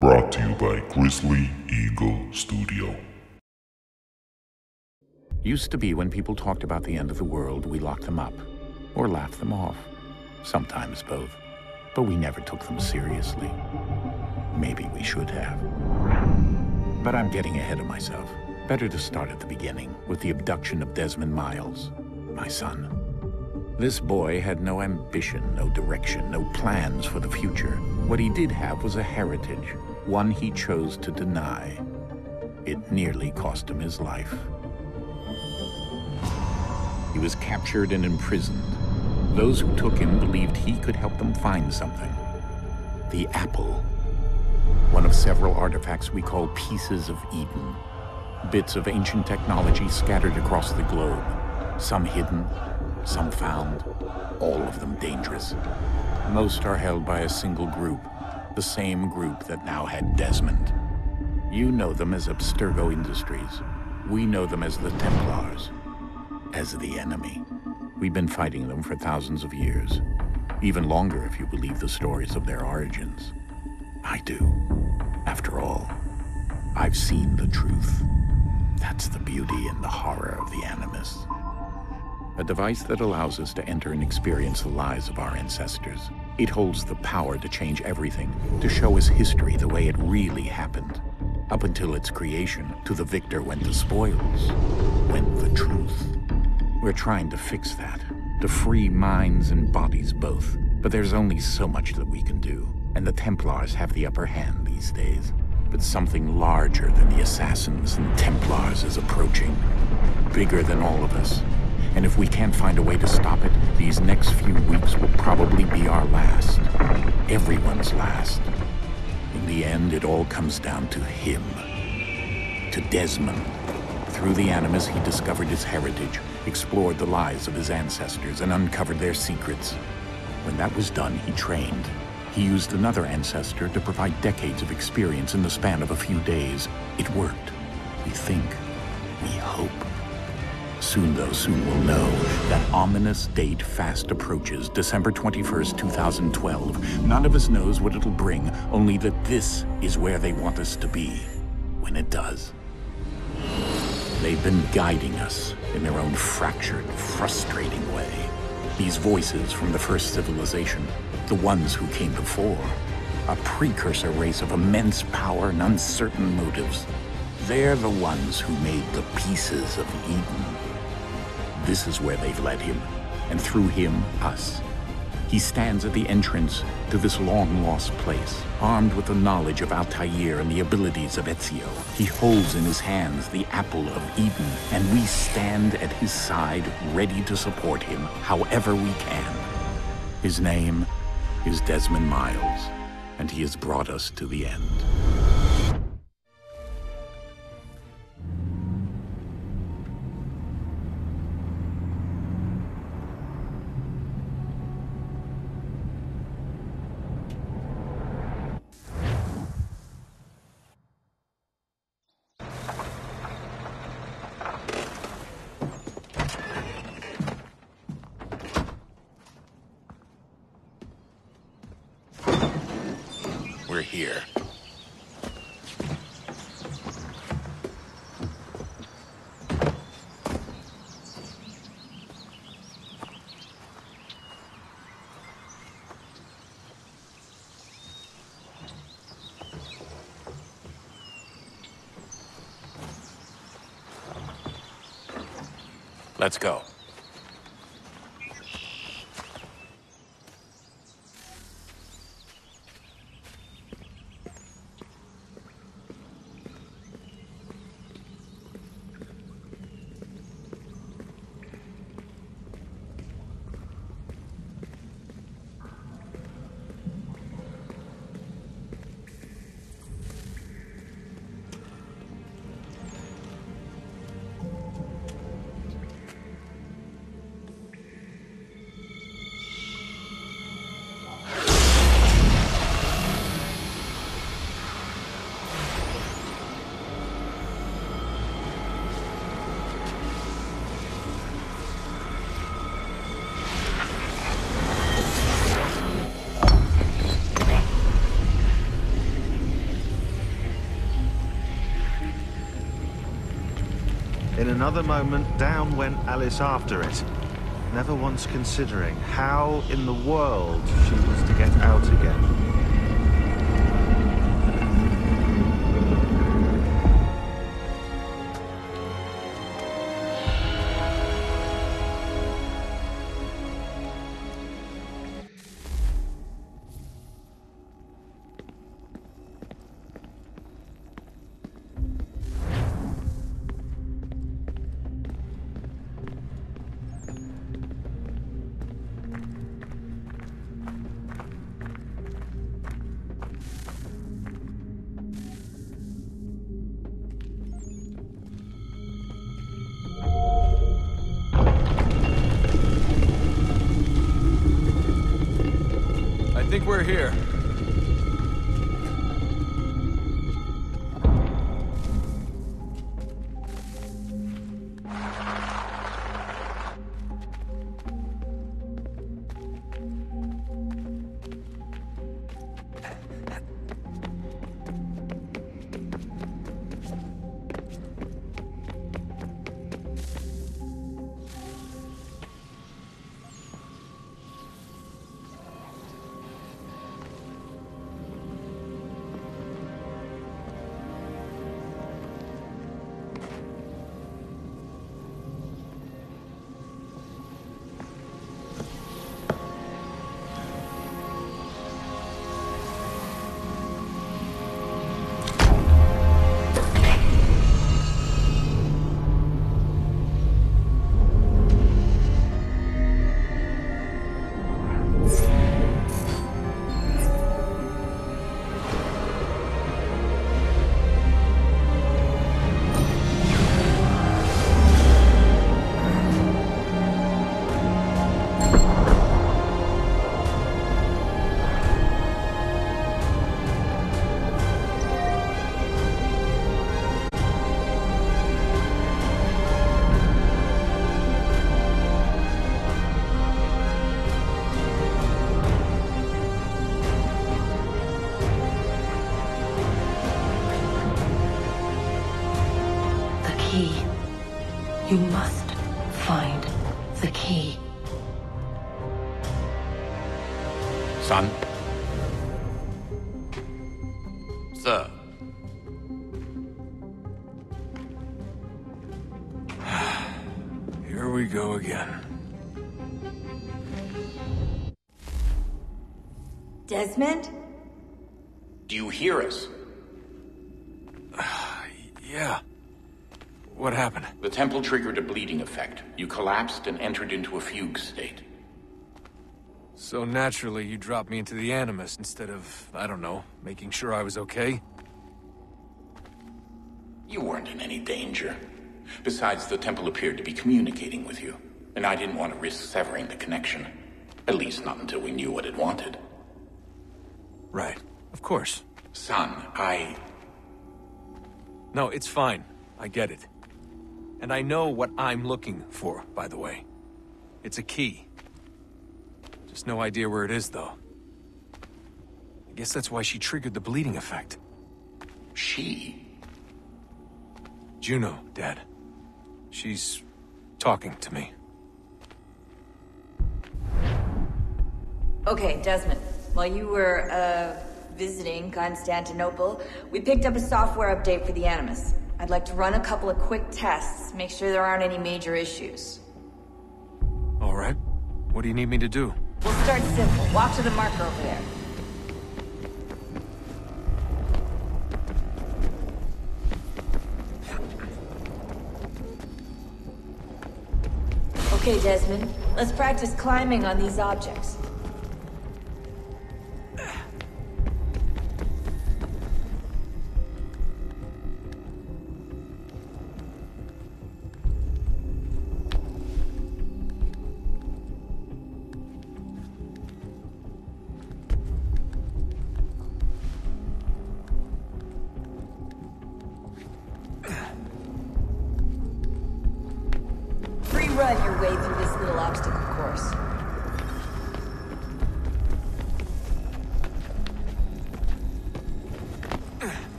Brought to you by Grizzly Eagle Studio. Used to be when people talked about the end of the world, we locked them up or laughed them off. Sometimes both. But we never took them seriously. Maybe we should have. But I'm getting ahead of myself. Better to start at the beginning with the abduction of Desmond Miles, my son. This boy had no ambition, no direction, no plans for the future. What he did have was a heritage, one he chose to deny. It nearly cost him his life. He was captured and imprisoned. Those who took him believed he could help them find something. The apple. One of several artifacts we call pieces of Eden. Bits of ancient technology scattered across the globe. Some hidden, some found, all of them dangerous. Most are held by a single group, the same group that now had Desmond. You know them as Abstergo Industries. We know them as the Templars, as the enemy. We've been fighting them for thousands of years, even longer if you believe the stories of their origins. I do. After all, I've seen the truth. That's the beauty and the horror of the Animus. A device that allows us to enter and experience the lives of our ancestors. It holds the power to change everything, to show us history the way it really happened. Up until its creation, to the victor went the spoils, went the truth. We're trying to fix that, to free minds and bodies both. But there's only so much that we can do, and the Templars have the upper hand these days. But something larger than the Assassins and Templars is approaching, bigger than all of us. And if we can't find a way to stop it, these next few weeks will probably be our last. Everyone's last. In the end, it all comes down to him. To Desmond. Through the Animus, he discovered his heritage, explored the lives of his ancestors, and uncovered their secrets. When that was done, he trained. He used another ancestor to provide decades of experience in the span of a few days. It worked. We think. We hope. Soon, though, soon we'll know. That ominous date fast approaches, December 21st, 2012. None of us knows what it'll bring, only that this is where they want us to be, when it does. They've been guiding us in their own fractured, frustrating way. These voices from the first civilization, the ones who came before, a precursor race of immense power and uncertain motives. They're the ones who made the pieces of Eden. This is where they've led him, and through him, us. He stands at the entrance to this long-lost place, armed with the knowledge of Altair and the abilities of Ezio. He holds in his hands the apple of Eden, and we stand at his side, ready to support him however we can. His name is Desmond Miles, and he has brought us to the end. We're here. Let's go. In another moment, down went Alice after it, never once considering how in the world she was to get out again. I think we're here. You must find the key. Son? Sir. Here we go again. Desmond? Do you hear us? Yeah. What happened? The temple triggered a bleeding effect. You collapsed and entered into a fugue state. So naturally, you dropped me into the Animus instead of, I don't know, making sure I was okay? You weren't in any danger. Besides, the temple appeared to be communicating with you, and I didn't want to risk severing the connection. At least not until we knew what it wanted. Right. Of course. Son, No, it's fine. I get it. And I know what I'm looking for, by the way. It's a key. Just no idea where it is, though. I guess that's why she triggered the bleeding effect. She? Juno, Dad. She's talking to me. Okay, Desmond. While you were, visiting Constantinople, we picked up a software update for the Animus. I'd like to run a couple of quick tests, make sure there aren't any major issues. All right. What do you need me to do? We'll start simple. Walk to the marker over there. Okay, Desmond. Let's practice climbing on these objects. Run your way through this little obstacle course.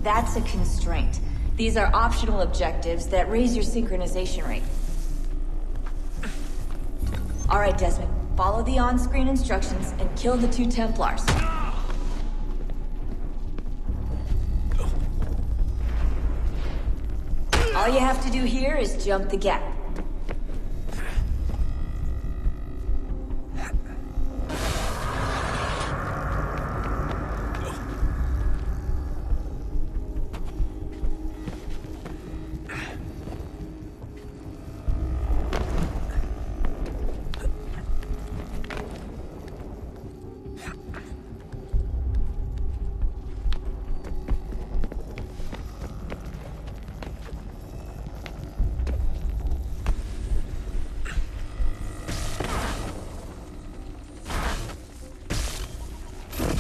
That's a constraint. These are optional objectives that raise your synchronization rate. Alright, Desmond. Follow the on-screen instructions and kill the 2 Templars. All you have to do here is jump the gap.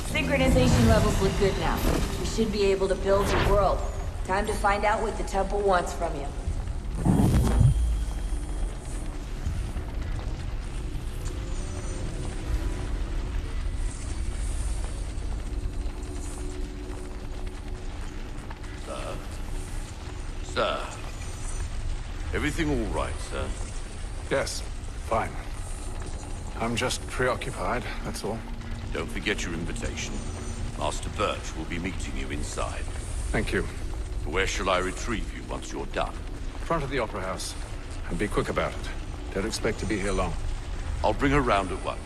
Synchronization levels look good now. We should be able to build a world. Time to find out what the temple wants from you. Sir. Everything all right, sir? Yes, fine. I'm just preoccupied, that's all. Don't forget your invitation. Master Birch will be meeting you inside. Thank you. Where shall I retrieve you once you're done? Front of the Opera House. And be quick about it. Don't expect to be here long. I'll bring her round at once.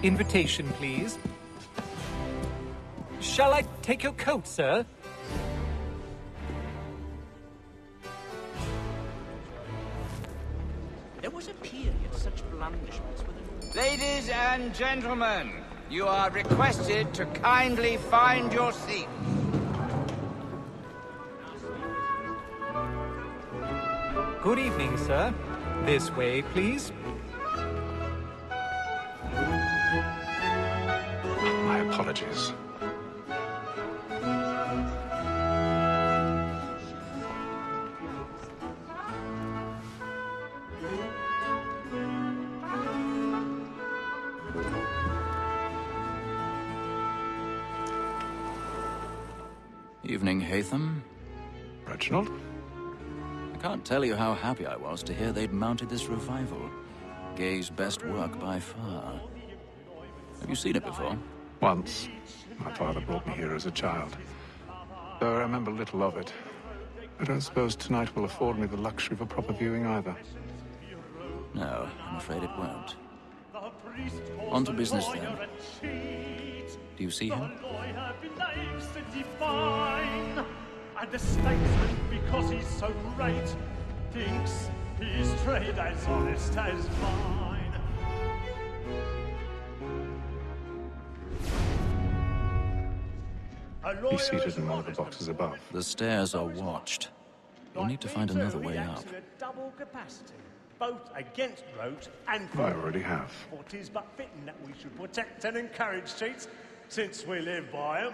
Invitation, please. Shall I take your coat, sir? There was a period such blandishments with Ladies and gentlemen, you are requested to kindly find your seat. Good evening, sir. This way, please. My apologies. Evening, Hatham. Reginald? I can't tell you how happy I was to hear they'd mounted this revival. Gay's best work by far. Have you seen it before? Once. My father brought me here as a child. Though I remember little of it. I don't suppose tonight will afford me the luxury of a proper viewing either. No, I'm afraid it won't. On to business, then. Do you see him? And the statesman, because he's so great, thinks his trade as honest as mine. Be seated in one of the boxes above. The stairs are watched. You'll need to find another way up. Double capacity, both against rote and I already have. For 'tis but fitting that we should protect and encourage cheats, since we live by 'em.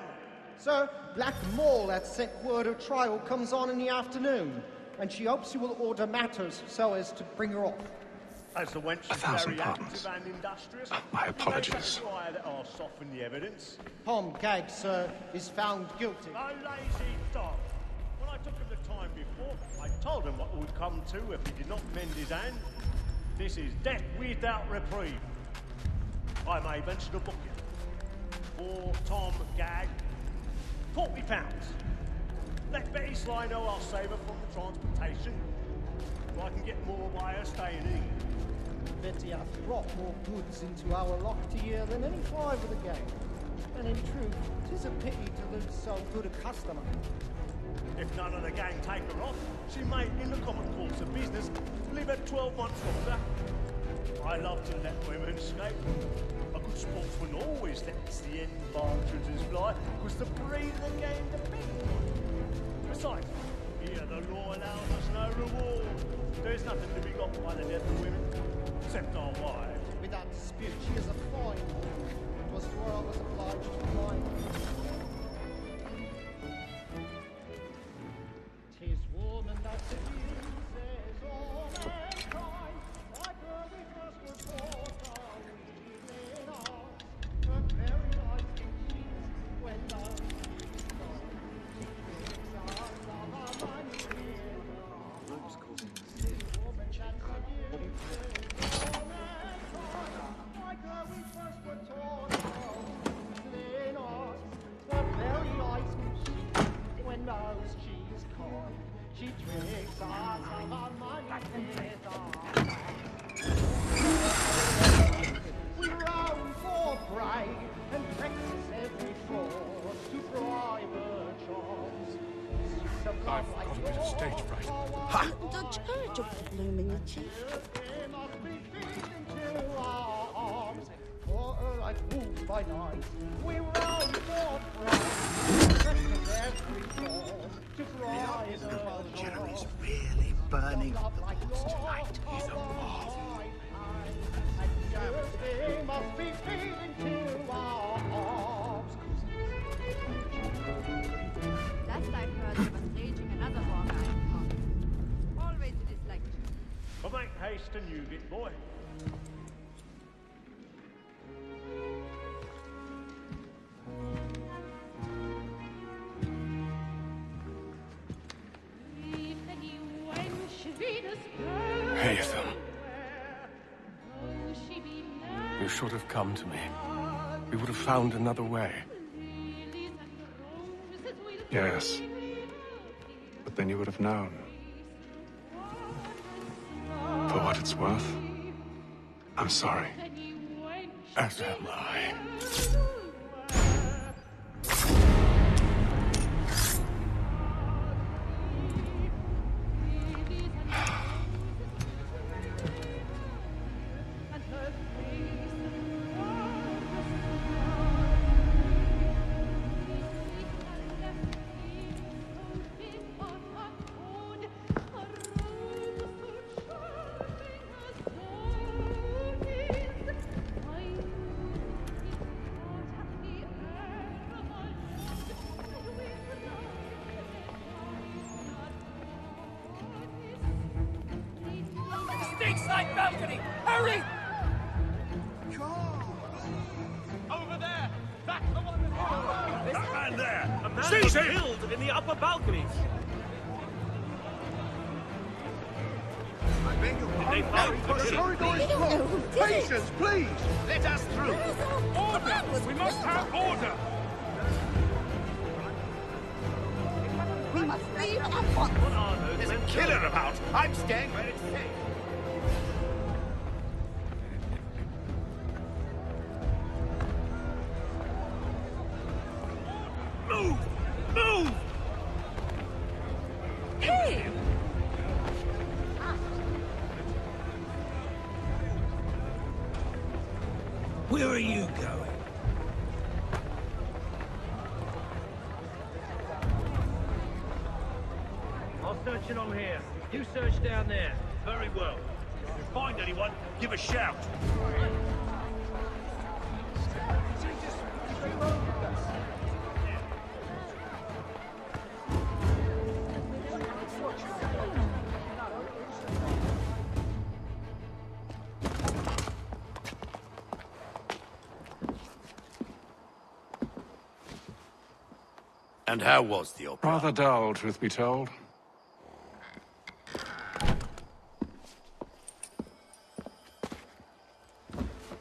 Sir, Black Mall had sent word her trial comes on in the afternoon, and she hopes you will order matters so as to bring her off. As the wench is 1,000 very pardons. active and industrious, My apologies. that I'll soften the evidence. Tom Gagg, sir, is found guilty. A lazy dog. When I took him the time before, I told him what would come to if he did not mend his hand. This is death without reprieve. I may venture to book it. For Tom Gagg, £40. Let Betty Sly know I'll save her from the transportation, so I can get more by her staying in. Betty hath brought more goods into our locked year than any five of the gang. And in truth, 'tis a pity to lose so good a customer. If none of the gang take her off, she may, in the common course of business, live at 12 months longer. I love to let women escape. A good sportsman always lets the end partridges fly, because the breed of the game depends. Besides, here the law allows us no reward. There's nothing to be got by the death of women, except our wives. Without dispute, she is a fine woman. It was to her I was obliged to find her. 'Tis woman that a bit of stage fright. Ha! The church of the blooming chief. By night, we round for Jeremy's really burning up the books tonight. He's a moth. He must be feeding to our arms. Last I heard, he was staging another war guy. Always it is like this. Well, make haste and use it, boy. Haytham. You should have come to me. We would have found another way. Yes. But then you would have known. For what it's worth, I'm sorry. As am I. Stateside balcony! Hurry! Over there! That's the one that... That man there! A man Seize was him! killed in the upper balconies! I beg your Did they find the killer? Patience, please! Let us through! Order! We must have order! We must leave at once. What are those? There's a killer about! I'm staying where it's safe! Move! Move! Hey! Where are you going? I'll search along here. You search down there. Very well. If you find anyone, give a shout. And how was the opera? Rather dull, truth be told.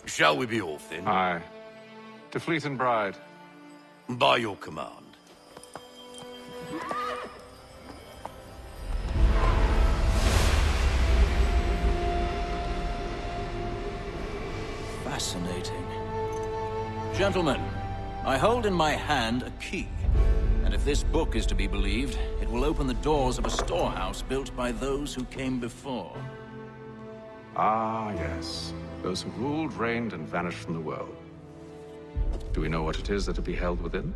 Shall we be off then? Aye. To Fleet and Bride. By your command. Fascinating. Gentlemen, I hold in my hand a key. And if this book is to be believed, it will open the doors of a storehouse built by those who came before. Ah, yes. Those who ruled, reigned, and vanished from the world. Do we know what it is that will be held within?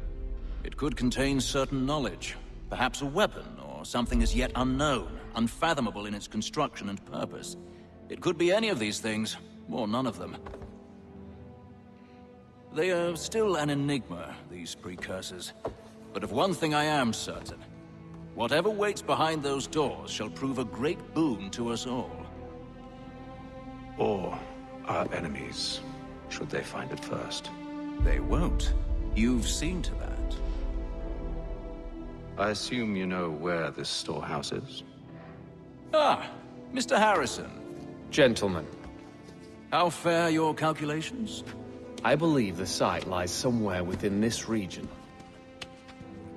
It could contain certain knowledge. Perhaps a weapon, or something as yet unknown, unfathomable in its construction and purpose. It could be any of these things, or none of them. They are still an enigma, these precursors. But of one thing I am certain. Whatever waits behind those doors shall prove a great boon to us all. Or our enemies, should they find it first. They won't. You've seen to that. I assume you know where this storehouse is? Ah, Mr. Harrison. Gentlemen. How fare your calculations? I believe the site lies somewhere within this region.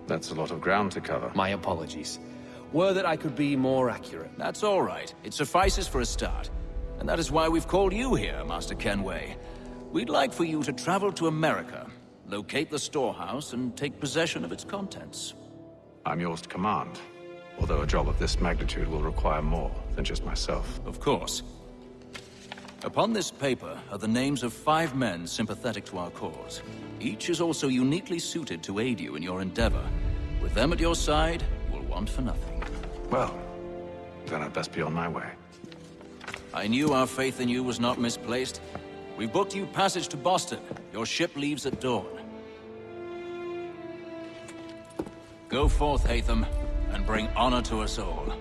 That's a lot of ground to cover. My apologies. Were that I could be more accurate. That's all right. It suffices for a start. And that is why we've called you here, Master Kenway. We'd like for you to travel to America, locate the storehouse, and take possession of its contents. I'm yours to command. Although a job of this magnitude will require more than just myself. Of course. Upon this paper are the names of 5 men sympathetic to our cause. Each is also uniquely suited to aid you in your endeavor. With them at your side, you will want for nothing. Well, then I'd best be on my way. I knew our faith in you was not misplaced. We booked you passage to Boston. Your ship leaves at dawn. Go forth, Hatham, and bring honor to us all.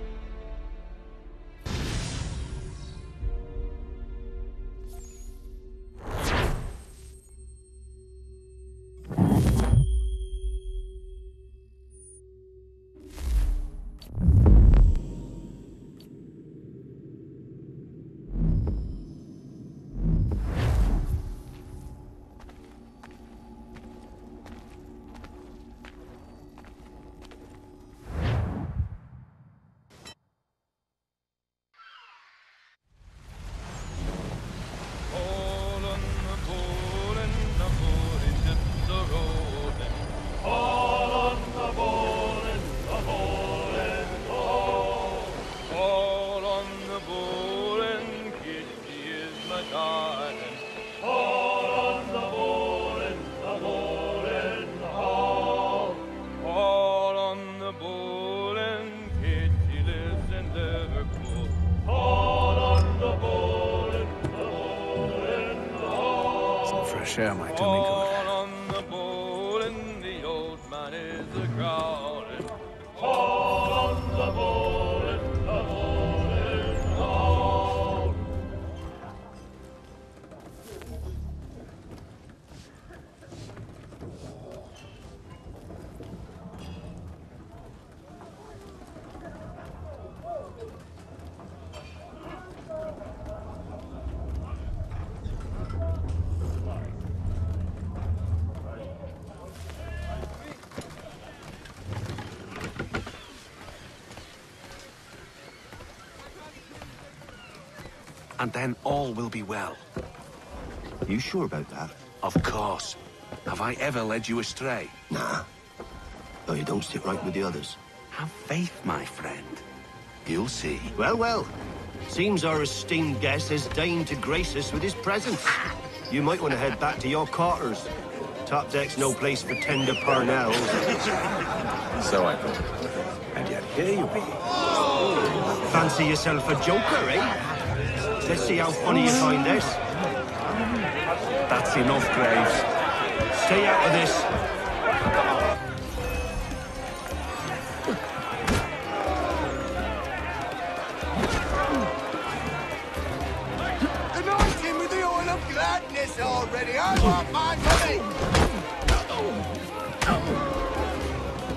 Share my tummy good. On the bowl and the old man is a growling. All on the bowl and the bowl and all. And then all will be well. You sure about that? Of course. Have I ever led you astray? Nah. Though you don't sit right with the others. Have faith, my friend. You'll see. Well, well. Seems our esteemed guest has deigned to grace us with his presence. You might want to head back to your quarters. Top deck's no place for tender parnells. So I thought. And yet here you be. Fancy yourself a joker, eh? Let's see how funny you find this. That's enough, Graves. Stay out of this. Anointing with the oil of gladness already. I want my money.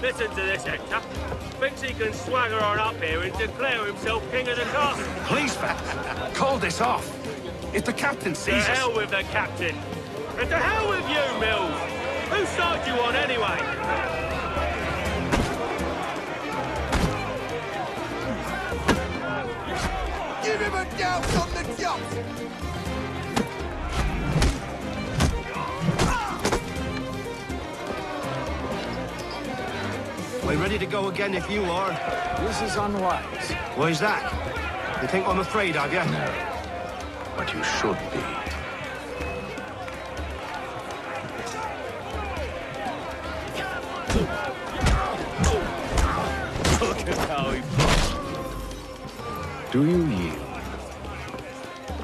Listen to this, Hector. Thinks he can swagger on up here and declare himself king of the castle. Please, Fat, call this off. If the captain sees us... To hell with the captain. And to hell with you, Mills. Whose side you on, anyway? Give him a douse on the jump. We're ready to go again if you are. This is unwise. Why's that? You think I'm afraid of you? No. But you should be. Look at how he... Do you yield?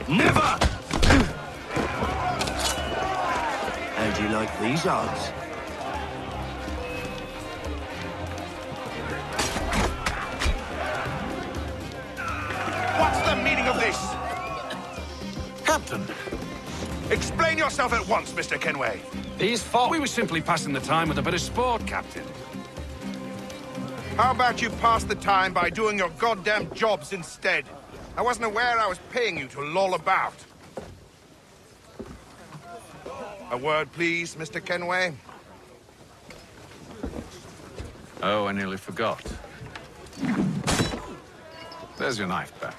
Never! How'd you like these odds? What's the meaning of this? Captain! Explain yourself at once, Mr. Kenway. His fault. We were simply passing the time with a bit of sport, Captain. How about you pass the time by doing your goddamn jobs instead? I wasn't aware I was paying you to loll about. A word, please, Mr. Kenway. Oh, I nearly forgot. There's your knife back.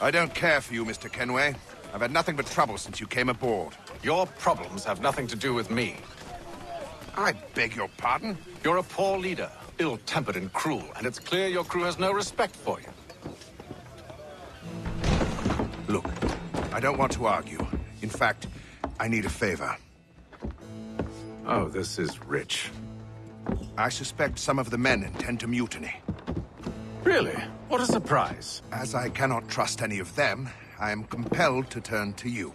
I don't care for you, Mr. Kenway. I've had nothing but trouble since you came aboard. Your problems have nothing to do with me. I beg your pardon? You're a poor leader, ill-tempered and cruel, and it's clear your crew has no respect for you. Look, I don't want to argue. In fact, I need a favor. Oh, this is rich. I suspect some of the men intend to mutiny. Really? What a surprise. As I cannot trust any of them, I am compelled to turn to you.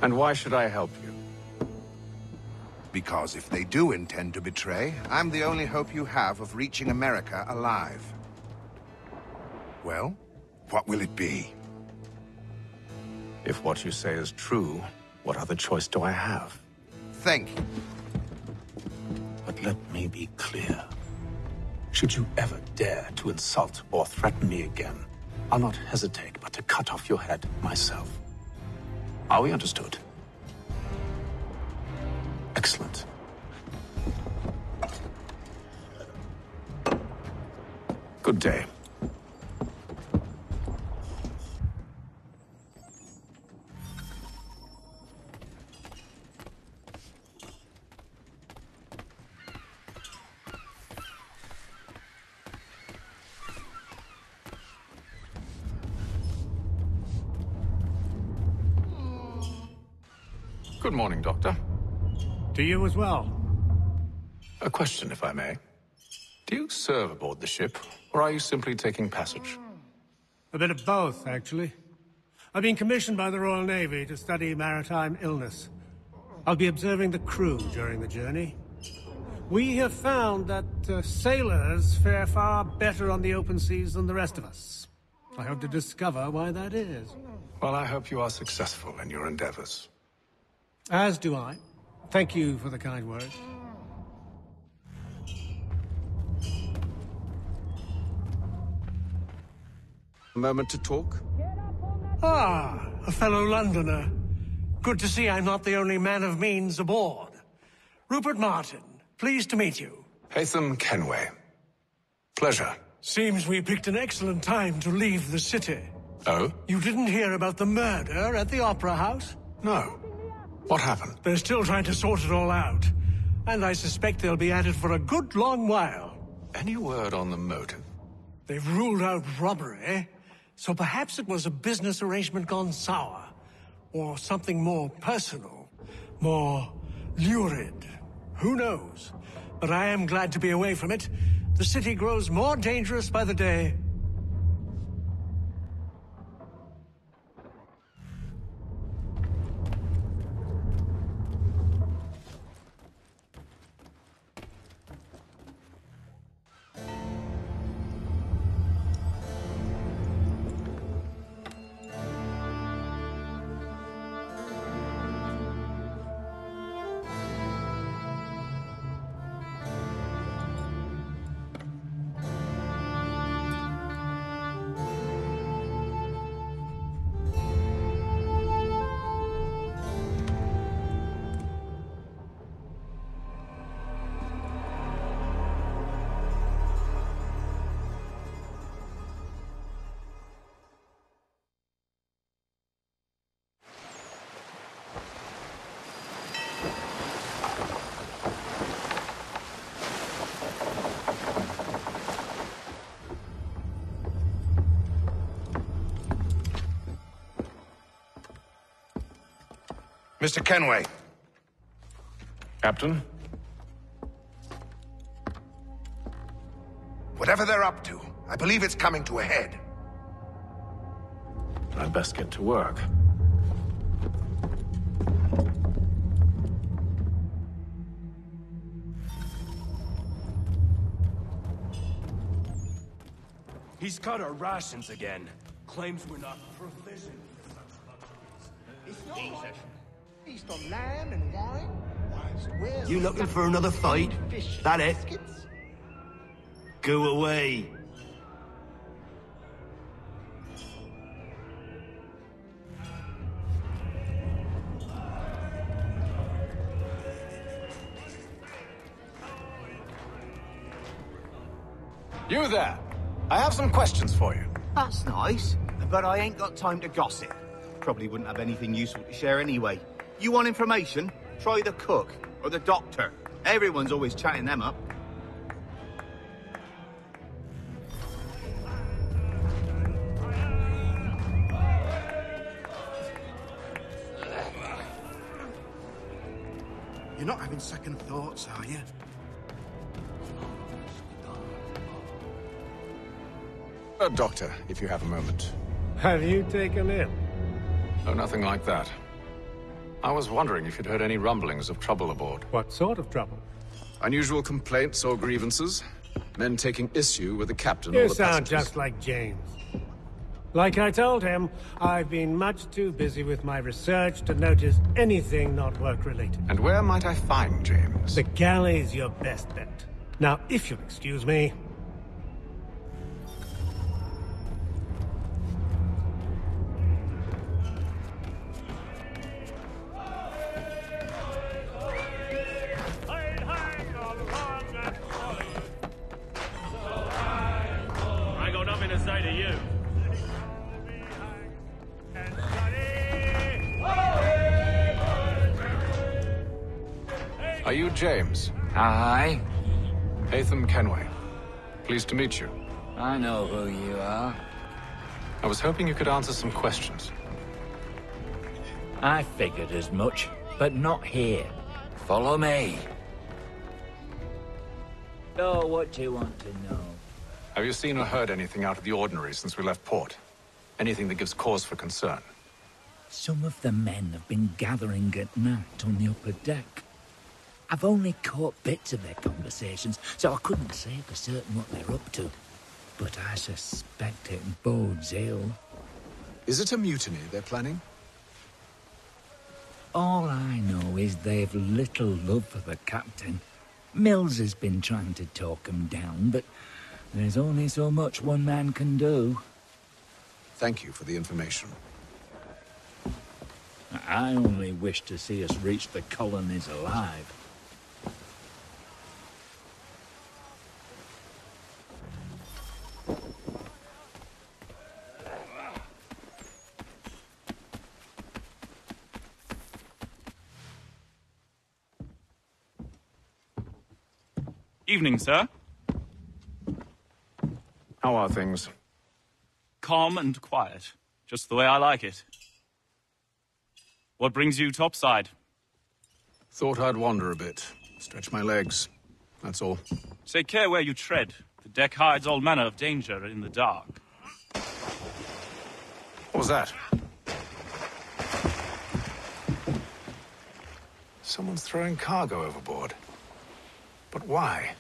And why should I help you? Because if they do intend to betray, I'm the only hope you have of reaching America alive. Well, what will it be? If what you say is true, what other choice do I have? Think. But let me be clear. Should you ever dare to insult or threaten me again, I'll not hesitate but to cut off your head myself. Are we understood? Excellent. Good day. Good morning, Doctor. To you as well. A question, if I may. Do you serve aboard the ship, or are you simply taking passage? A bit of both, actually. I've been commissioned by the Royal Navy to study maritime illness. I'll be observing the crew during the journey. We have found that sailors fare far better on the open seas than the rest of us. I hope to discover why that is. Well, I hope you are successful in your endeavors. As do I. Thank you for the kind words. A moment to talk? Ah, a fellow Londoner. Good to see I'm not the only man of means aboard. Rupert Martin, pleased to meet you. Haytham Kenway. Pleasure. Seems we picked an excellent time to leave the city. Oh? You didn't hear about the murder at the Opera House? No. What happened? They're still trying to sort it all out. And I suspect they'll be at it for a good long while. Any word on the motive? They've ruled out robbery, so perhaps it was a business arrangement gone sour. Or something more personal, more lurid. Who knows? But I am glad to be away from it. The city grows more dangerous by the day. Mr. Kenway. Captain? Whatever they're up to, I believe it's coming to a head. I'd best get to work. He's cut our rations again. Claims we're not provisioned for such luxuries. It's not feast on lamb and wine. Where's You looking for another fight? fish? That it? Biscuits? Go away. You there! I have some questions for you. That's nice, but I ain't got time to gossip. probably wouldn't have anything useful to share anyway. You want information? Try the cook or the doctor. Everyone's always chatting them up. You're not having second thoughts, are you? Doctor, if you have a moment. Have you taken him? Oh, nothing like that. I was wondering if you'd heard any rumblings of trouble aboard. What sort of trouble? Unusual complaints or grievances? Men taking issue with the captain or You the sound passengers? just like James. Like I told him, I've been much too busy with my research to notice anything not work-related. And where might I find James? The galley's your best bet. Now, if you'll excuse me... I ain't got nothing to say to you. Are you James? Aye. Hatham Kenway. Pleased to meet you. I know who you are. I was hoping you could answer some questions. I figured as much, but not here. Follow me. So, what do you want to know? Have you seen or heard anything out of the ordinary since we left port? Anything that gives cause for concern? Some of the men have been gathering at night on the upper deck. I've only caught bits of their conversations, so I couldn't say for certain what they're up to. But I suspect it bodes ill. Is it a mutiny they're planning? All I know is they've little love for the captain. Mills has been trying to talk him down, but there's only so much one man can do. Thank you for the information. I only wish to see us reach the colonies alive. Evening, sir. How are things? Calm and quiet. Just the way I like it. What brings you topside? Thought I'd wander a bit. Stretch my legs. That's all. Take care where you tread. The deck hides all manner of danger in the dark. What was that? Someone's throwing cargo overboard. But why?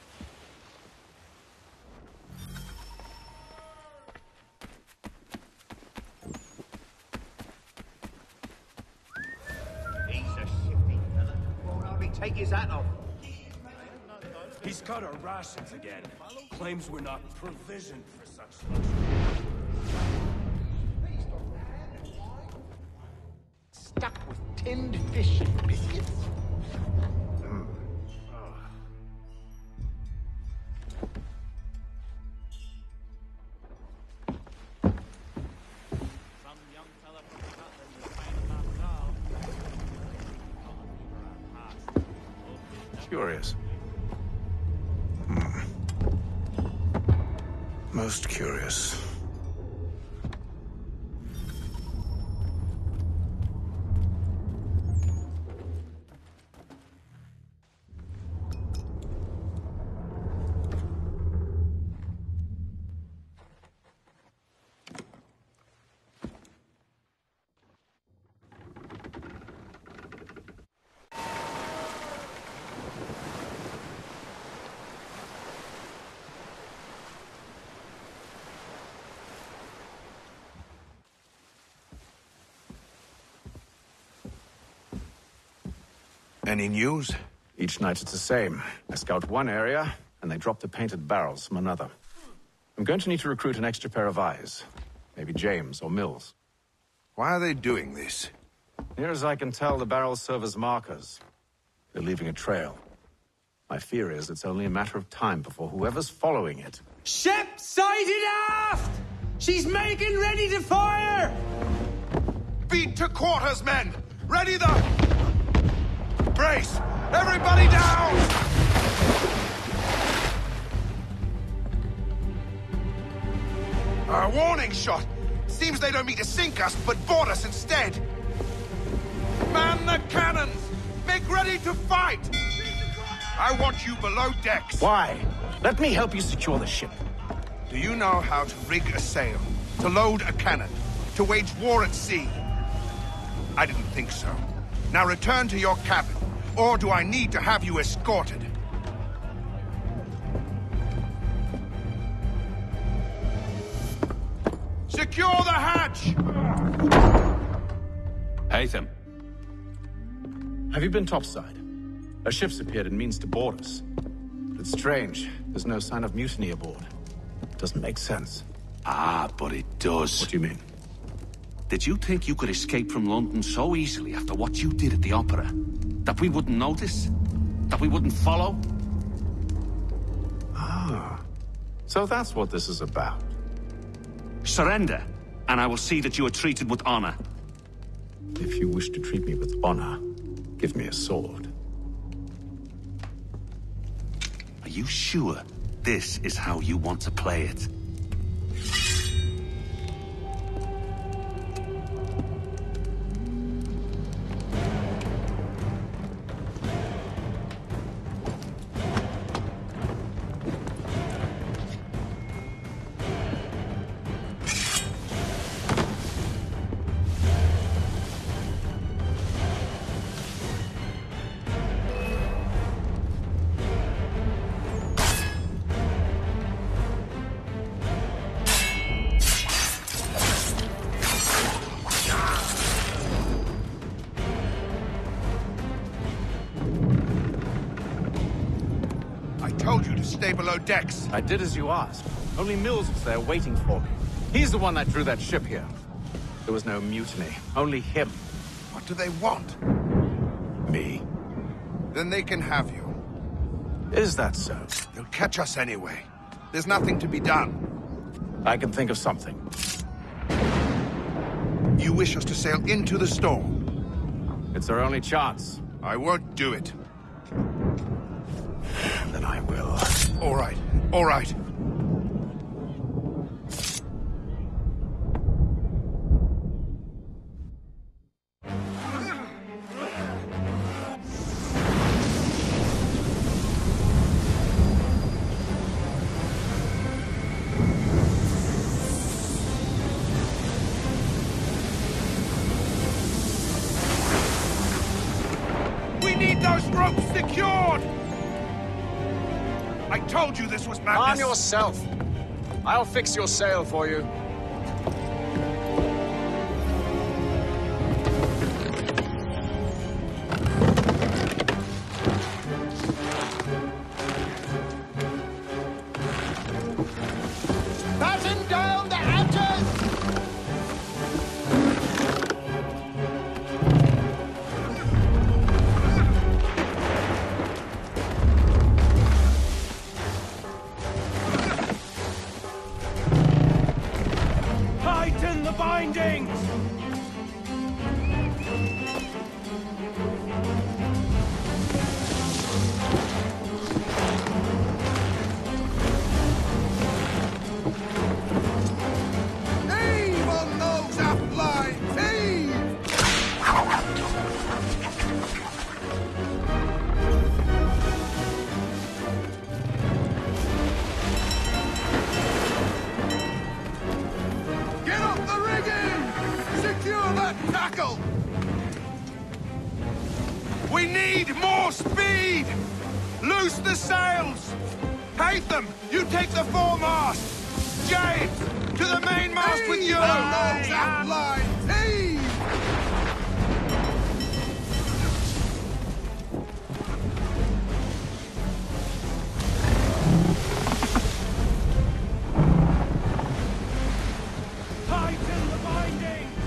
He's a shifty fella. Won't hardly take his hat off. He's cut our rations again. Claims we're not provisioned for such luxury. Stuck with tinned fish and biscuits. Curious. Most curious. Any news? Each night it's the same. I scout one area, and they drop the painted barrels from another. I'm going to need to recruit an extra pair of eyes. Maybe James or Mills. Why are they doing this? Near as I can tell, the barrels serve as markers. They're leaving a trail. My fear is it's only a matter of time before whoever's following it... Ship sighted aft! She's making ready to fire! Beat to quarters, men! Ready the... Brace! Everybody down! A warning shot! Seems they don't mean to sink us, but board us instead! Man the cannons! Make ready to fight! I want you below decks. Why? Let me help you secure the ship. Do you know how to rig a sail? To load a cannon? To wage war at sea? I didn't think so. Now return to your cabin, or do I need to have you escorted? Secure the hatch! Haytham. Have you been topside? A ship's appeared and means to board us. But it's strange. There's no sign of mutiny aboard. Doesn't make sense. Ah, but it does. What do you mean? Did you think you could escape from London so easily after what you did at the opera? That we wouldn't notice? That we wouldn't follow? Ah. So that's what this is about. Surrender, and I will see that you are treated with honor. If you wish to treat me with honor, give me a sword. Are you sure this is how you want to play it? Stay below decks. I did as you asked. Only Mills was there waiting for me. He's the one that drew that ship here. There was no mutiny. Only him. What do they want? Me. Then they can have you. Is that so? They'll catch us anyway. There's nothing to be done. I can think of something. You wish us to sail into the storm? It's our only chance. I won't do it. Then I will. All right. All right. We need those ropes secured! I told you this was madness! Arm yourself! I'll fix your sail for you. Batten down the hatches! Tighten the bindings! Heave on those aft lines! Heave! Get up the rigging! Secure that tackle! We need more speed! Loose the sails! Haytham, you take the foremast! James, to the mainmast with you! On those aft lines! Heave! Tighten the bindings!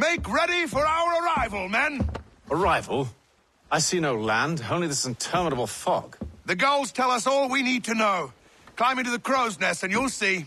Make ready for our arrival, men! Arrival? I see no land, only this interminable fog. The gulls tell us all we need to know. Climb into the crow's nest and you'll see.